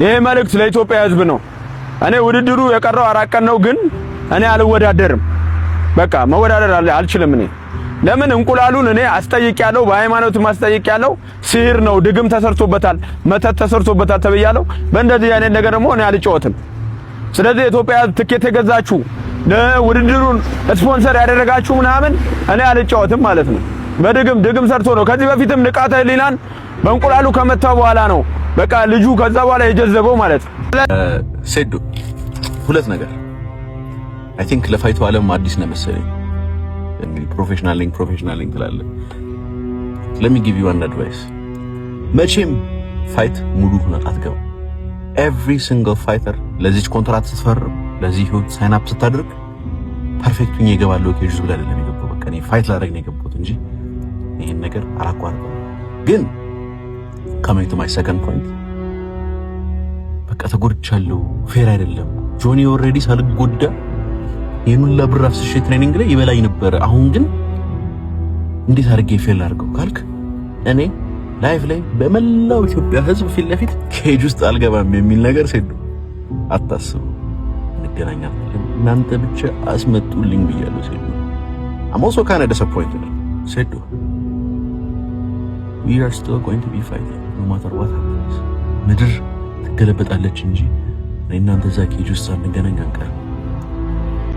ይሄ መልእክት ለኢትዮጵያ ሕዝብ ነው። እኔ ውድድሩ የቀረው 4 ቀን ነው፣ ግን እኔ አልወዳደርም። በቃ መወዳደር አልችልም። እኔ ለምን እንቁላሉን እኔ አስጠይቂያለሁ፣ በሃይማኖትም አስጠይቂያለሁ። ሲህር ነው፣ ድግም ተሰርቶበታል፣ መተት ተሰርቶበታል ተብያለሁ። በእንደዚህ አይነት ነገር ደግሞ እኔ አልጫወትም። ስለዚህ ኢትዮጵያ ትኬት የገዛችሁ ለውድድሩን ስፖንሰር ያደረጋችሁ ምናምን እኔ አልጫወትም ማለት ነው። ድግም ሰርቶ ነው። ከዚህ በፊትም ንቃተ ህሊናን በእንቁላሉ ከመታው በኋላ ነው በቃ ልጁ ከዛ በኋላ የጀዘበው ማለት ነው። ሴዶ ሁለት ነገር አይ ቲንክ ለፋይቱ ዓለም አዲስ ነው መሰለኝ። እንግዲህ ፕሮፌሽናል ሊንክ ትላለህ። let me give you one advice መቼም ፋይት ሙሉ ሆነ አትገባ። every single fighter ለዚህ ኮንትራክት ስትፈርም ለዚህ ህይወት ሳይን አፕ ስታደርግ ፐርፌክት ሆኜ እገባለሁ ከጁስ ብላ አይደለም የገባው። በቃ እኔ ፋይት ላደርግ ነው የገባሁት እንጂ ይሄን ነገር አላቋርጥም። ግን coming to my second point በቃ ተጎድቻለሁ፣ ፌር አይደለም። ጆኒ ኦልሬዲ ሳልጎዳ ይሄን ለብር አፍስሼ ትሬኒንግ ላይ ይበላኝ ነበር። አሁን ግን እንዴት አድርጌ ፌል አድርገው ካልክ እኔ ላይፍ ላይ በመላው ኢትዮጵያ ህዝብ ፊት ለፊት ኬጅ ውስጥ አልገባም የሚል ነገር ሴዶ አታስቡ። እንገናኛለን፣ እናንተ ብቻ አስመጡልኝ ብያለሁ ሴዶ። I'm also kind of disappointed ሴዶ we are still going to be fighting no matter what happens። ምድር ትገለበጣለች እንጂ እናንተ እዛ ኬጅ ውስጥ አንገናኝ አንቀር።